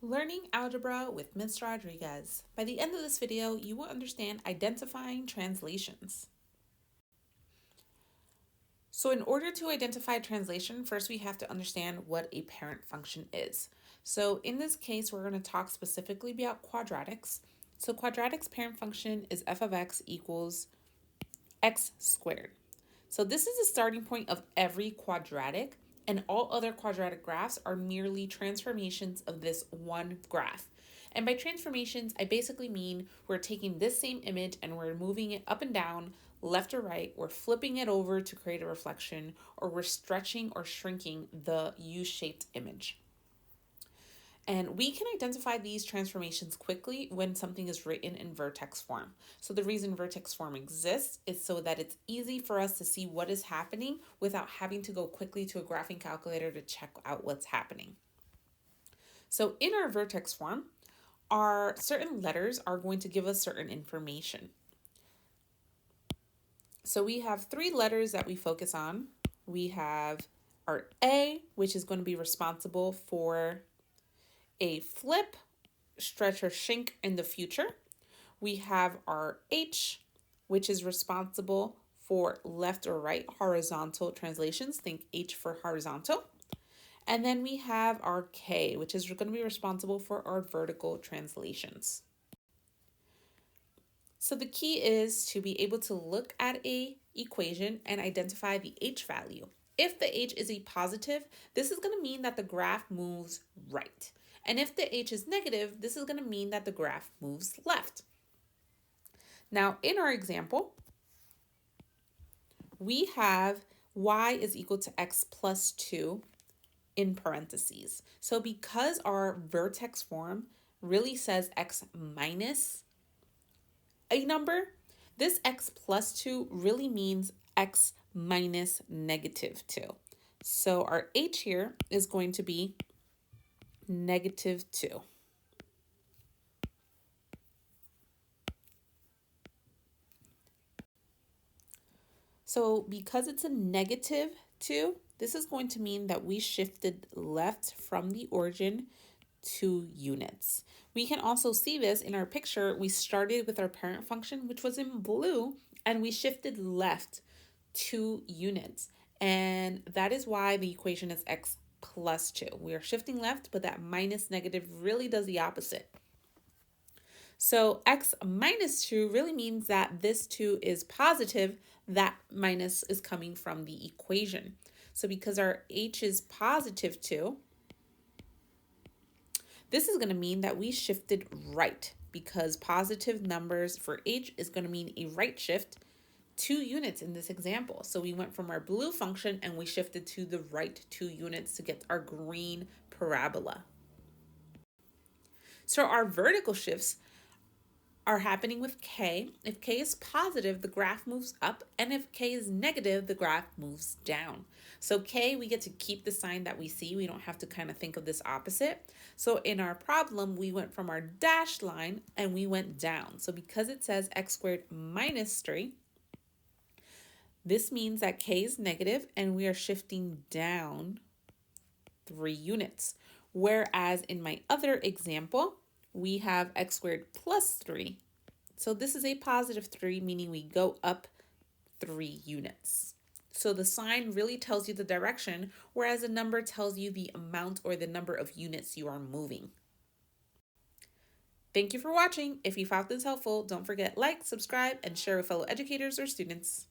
Learning algebra with Ms. Rodriguez. By the end of this video, you will understand identifying translations. So in order to identify translation, first we have to understand what a parent function is. So in this case, we're going to talk specifically about quadratics. So quadratics parent function is f of x equals x squared. So this is the starting point of every quadratic, and all other quadratic graphs are merely transformations of this one graph. And by transformations, I basically mean we're taking this same image and we're moving it up and down, left or right, we're flipping it over to create a reflection, or we're stretching or shrinking the U-shaped image. And we can identify these transformations quickly when something is written in vertex form. So the reason vertex form exists is so that it's easy for us to see what is happening without having to go quickly to a graphing calculator to check out what's happening. So in our vertex form, our certain letters are going to give us certain information. So we have three letters that we focus on. We have our A, which is going to be responsible for a flip, stretch, or shrink in the future. We have our H, which is responsible for left or right horizontal translations. Think H for horizontal. And then we have our K, which is going to be responsible for our vertical translations. So the key is to be able to look at a equation and identify the H value. If the H is a positive, this is going to mean that the graph moves right. And if the H is negative, this is going to mean that the graph moves left. Now, in our example, we have y is equal to x plus 2 in parentheses. So because our vertex form really says x minus a number, this x plus 2 really means x minus negative 2. So our h here is going to be negative 2. So because it's a negative 2, this is going to mean that we shifted left from the origin 2 units. We can also see this in our picture. We started with our parent function, which was in blue, and we shifted left 2 units. And that is why the equation is x plus 2. We are shifting left, but that minus negative really does the opposite. So x minus 2 really means that this 2 is positive, that minus is coming from the equation. So because our h is positive 2, this is going to mean that we shifted right, because positive numbers for h is going to mean a right shift 2 units in this example. So we went from our blue function and we shifted to the right 2 units to get our green parabola. So our vertical shifts are happening with k. If k is positive, the graph moves up, and if k is negative, the graph moves down. So k, we get to keep the sign that we see. We don't have to kind of think of this opposite. So in our problem, we went from our dashed line and we went down. So because it says x squared minus 3, this means that k is negative and we are shifting down 3 units. Whereas in my other example, we have x squared plus 3. So this is a positive 3, meaning we go up 3 units. So the sign really tells you the direction, whereas a number tells you the amount or the number of units you are moving. Thank you for watching. If you found this helpful, don't forget like, subscribe, and share with fellow educators or students.